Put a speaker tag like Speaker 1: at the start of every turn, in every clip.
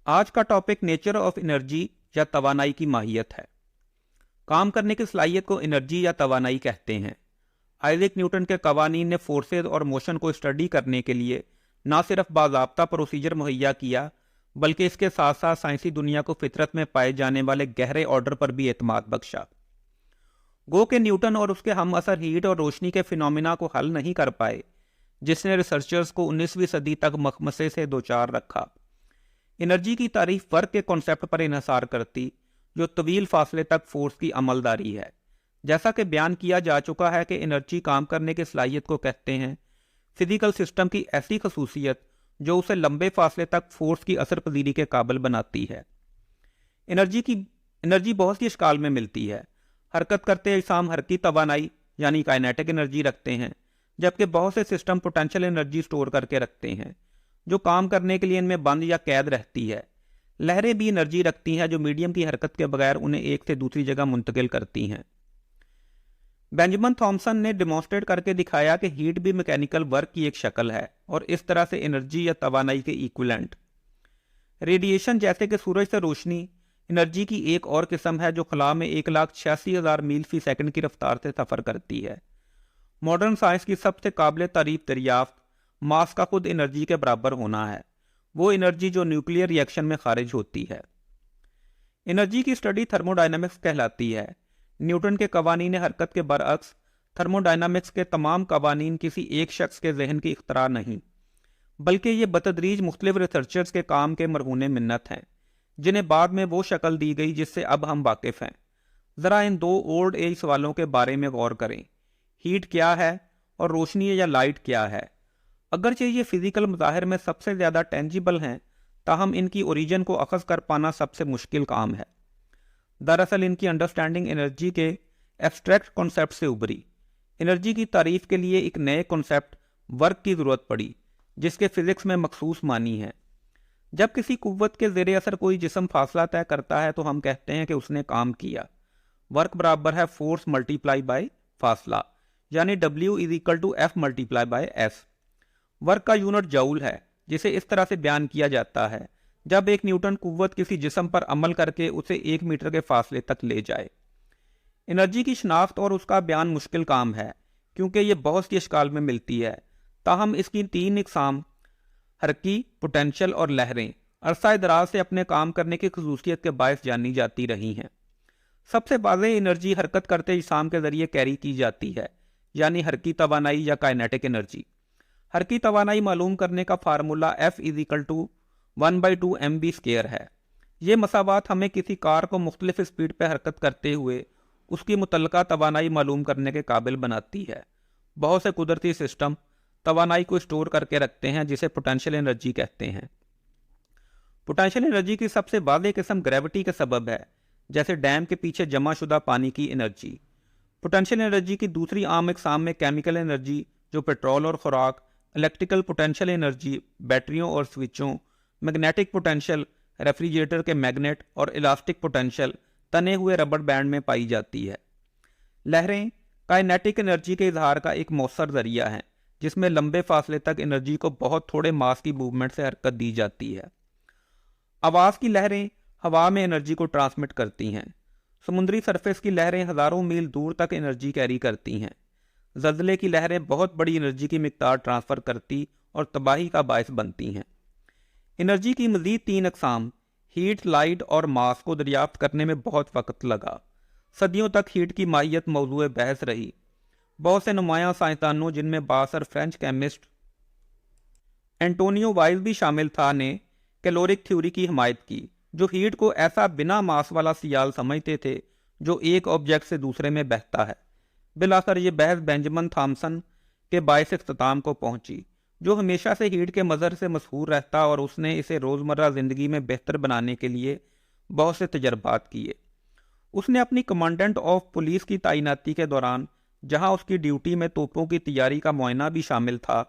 Speaker 1: आज का topic nature of energy या तवानाई की माहियत है। काम करने की सलाहियत को एनर्जी या तवानाई कहते हैं। आइजैक न्यूटन के कवानीन ने फोर्सेज और मोशन को स्टडी करने के लिए न सिर्फ बाज़ाब्ता प्रोसीजर मुहैया किया, बल्कि इसके साथ साथ साइंसी दुनिया को फितरत में पाए जाने वाले गहरे ऑर्डर पर भी एतमाद बख्शा। गो के न्यूटन और उसके हम असर हीट और रोशनी के फिनोमिना को हल नहीं कर पाए, जिसने रिसर्चर्स को 19वीं सदी तक मखमसे से दोचार रखा। एनर्जी की तारीफ वर्क के कॉन्सेप्ट पर इन्हसार करती, जो तवील फासले तक फोर्स की अमलदारी है। जैसा कि बयान किया जा चुका है कि एनर्जी काम करने की सलाहियत को कहते हैं, फिजिकल सिस्टम की ऐसी खसूसियत जो उसे लंबे फासले तक फोर्स की असर पजीरी के काबिल बनाती है। एनर्जी बहुत सी अशकाल में मिलती है। हरकत करते अजसाम हरकी तवानाई यानी काइनेटिक एनर्जी रखते हैं, जबकि बहुत से सिस्टम पोटेंशियल एनर्जी स्टोर करके रखते हैं, जो काम करने के लिए इनमें बंद या कैद रहती है। लहरें भी एनर्जी रखती हैं, जो मीडियम की हरकत के बगैर उन्हें एक से दूसरी जगह मुंतकिल करती हैं। बेंजामिन थॉमसन ने डिमॉन्स्ट्रेट करके दिखाया कि हीट भी मैकेनिकल वर्क की एक शक्ल है और इस तरह से एनर्जी या तवानाई के इक्विवेलेंट। रेडिएशन जैसे कि सूरज से रोशनी एनर्जी की एक और किस्म है, जो खला में 1,86,000 मील फी सेकंड की रफ्तार से सफ़र करती है। मॉडर्न साइंस की सबसे काबिल तारीफ दरियाफ्त मास का खुद एनर्जी के बराबर होना है, वो एनर्जी जो न्यूक्लियर रिएक्शन में खारिज होती है। एनर्जी की स्टडी थर्मोडायनामिक्स कहलाती है। न्यूटन के कवानीन हरकत के बरअक्स थर्मोडायनामिक्स के तमाम कवानीन किसी एक शख्स के जहन की इख्तरा नहीं, बल्कि ये बतदरीज मुख्तलिफ रिसर्चर्स के काम के मरहूने मिन्नत हैं, जिन्हें बाद में वो शक्ल दी गई जिससे अब हम वाकिफ़ हैं। ज़रा इन दो ओल्ड एज सवालों के बारे में गौर करें। हीट क्या है और रोशनी या लाइट क्या है? अगरचे ये फिजिकल मज़ाहिर में सबसे ज़्यादा टेंजिबल हैं, ताहम इनकी ओरिजिन को अखज़ कर पाना सबसे मुश्किल काम है। दरअसल इनकी अंडरस्टैंडिंग एनर्जी के एब्स्ट्रैक्ट कॉन्सेप्ट से उभरी। एनर्जी की तारीफ के लिए एक नए कॉन्सेप्ट वर्क की ज़रूरत पड़ी, जिसके फिज़िक्स में मखसूस मानी है। जब किसी कुव्वत के ज़ेरे असर कोई जिस्म फासला तय करता है, तो हम कहते हैं कि उसने काम किया। वर्क बराबर है फोर्स मल्टीप्लाई बाय फासला, यानी W = F × S। वर्क का यूनिट जूल है, जिसे इस तरह से बयान किया जाता है, जब एक न्यूटन कुव्वत किसी जिस्म पर अमल करके उसे 1 मीटर के फासले तक ले जाए। एनर्जी की शनाख्त और उसका बयान मुश्किल काम है, क्योंकि यह बहुत सी अशकाल में मिलती है। ताहम इसकी 3 इकसाम हरकी, पोटेंशियल और लहरें अरसा दराज से अपने काम करने की खसूसियत के बायस जानी जाती रही हैं। सबसे वाज़ेह एनर्जी हरकत करते अजसाम के जरिए कैरी की जाती है, यानी हरकी तवानाई या काइनेटिक एनर्जी। हरकी तवानाई मालूम करने का फार्मूला F = 1/2 mv² है। ये मसावात हमें किसी कार को मुख्तलिफ स्पीड पर हरकत करते हुए उसकी मुतल्लका तवानाई मालूम करने के काबिल बनाती है। बहुत से कुदरती सिस्टम तवानाई को स्टोर करके रखते हैं, जिसे पोटेंशियल एनर्जी कहते हैं। पोटेंशियल एनर्जी की सबसे वाज़ेह किस्म ग्रेविटी के सबब है, जैसे डैम के पीछे जमा शुदा पानी की एनर्जी। पोटेंशियल एनर्जी की दूसरी आम इकसाम में केमिकल एनर्जी, जो पेट्रोल और खुराक, इलेक्ट्रिकल पोटेंशियल एनर्जी, बैटरियों और स्विचों, मैग्नेटिक पोटेंशियल, रेफ्रिजरेटर के मैग्नेट और इलास्टिक पोटेंशियल, तने हुए रबड़ बैंड में पाई जाती है। लहरें काइनेटिक एनर्जी के इजहार का एक मौसर जरिया है, जिसमें लंबे फासले तक एनर्जी को बहुत थोड़े मास की मूवमेंट से हरकत दी जाती है। आवाज़ की लहरें हवा में एनर्जी को ट्रांसमिट करती हैं। समुद्री सरफेस की लहरें हज़ारों मील दूर तक एनर्जी कैरी करती हैं। ज़लज़ले की लहरें बहुत बड़ी एनर्जी की मिकदार ट्रांसफ़र करती और तबाही का बायस बनती हैं। एनर्जी की मज़ीद 3 अक़साम हीट, लाइट और मास को दरियाफ्त करने में बहुत वक्त लगा। सदियों तक हीट की माहियत मौजूए बहस रही। बहुत से नुमायां साइंसदानों, जिनमें बासर फ्रेंच केमिस्ट एंटोनियो वाइज भी शामिल था, ने कैलोरिक थ्योरी की हिमायत की, जो हीट को ऐसा बिना मास वाला सियाल समझते थे जो एक ऑब्जेक्ट से दूसरे में बहता है। बिलाखिर ये बहस बेंजामिन थॉमसन के बायस इख्तिताम को पहुंची, जो हमेशा से हीट के मज़हर से मशहूर रहता, और उसने इसे रोज़मर्रा ज़िंदगी में बेहतर बनाने के लिए बहुत से तजर्बात किए। उसने अपनी कमांडेंट ऑफ पुलिस की तैनाती के दौरान, जहां उसकी ड्यूटी में तोपों की तैयारी का मुआयना भी शामिल था,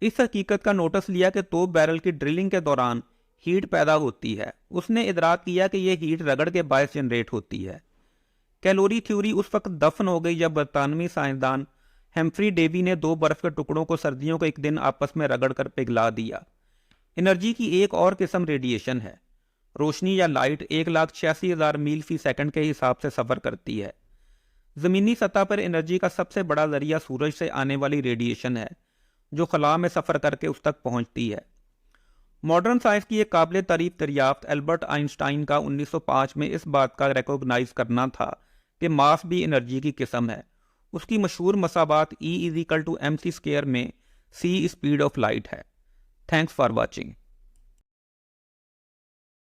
Speaker 1: इस हकीकत का नोटिस लिया कि तोप बैरल की ड्रिलिंग के दौरान हीट पैदा होती है। उसने इदराक किया कि यह हीट रगड़ के बायस जनरेट होती है। कैलोरी थ्योरी उस वक्त दफन हो गई जब बरतानवी साइंसदान हेम्फ्री डेवी ने 2 बर्फ के टुकड़ों को सर्दियों के एक दिन आपस में रगड़ कर पिघला दिया। एनर्जी की एक और किस्म रेडिएशन है। रोशनी या लाइट 1,86,000 मील फी सेकंड के हिसाब से सफ़र करती है। ज़मीनी सतह पर एनर्जी का सबसे बड़ा जरिया सूरज से आने वाली रेडिएशन है, जो खला में सफ़र करके उस तक पहुंचती है। मॉडर्न साइंस की एक काबिल तारीफ दरियाफ्त एल्बर्ट आइंस्टाइन का 1905 में इस बात का रिकॉग्नाइज करना था कि मास भी एनर्जी की किस्म है। उसकी मशहूर मसाबात E = mc² में c स्पीड ऑफ लाइट है। Thanks for watching.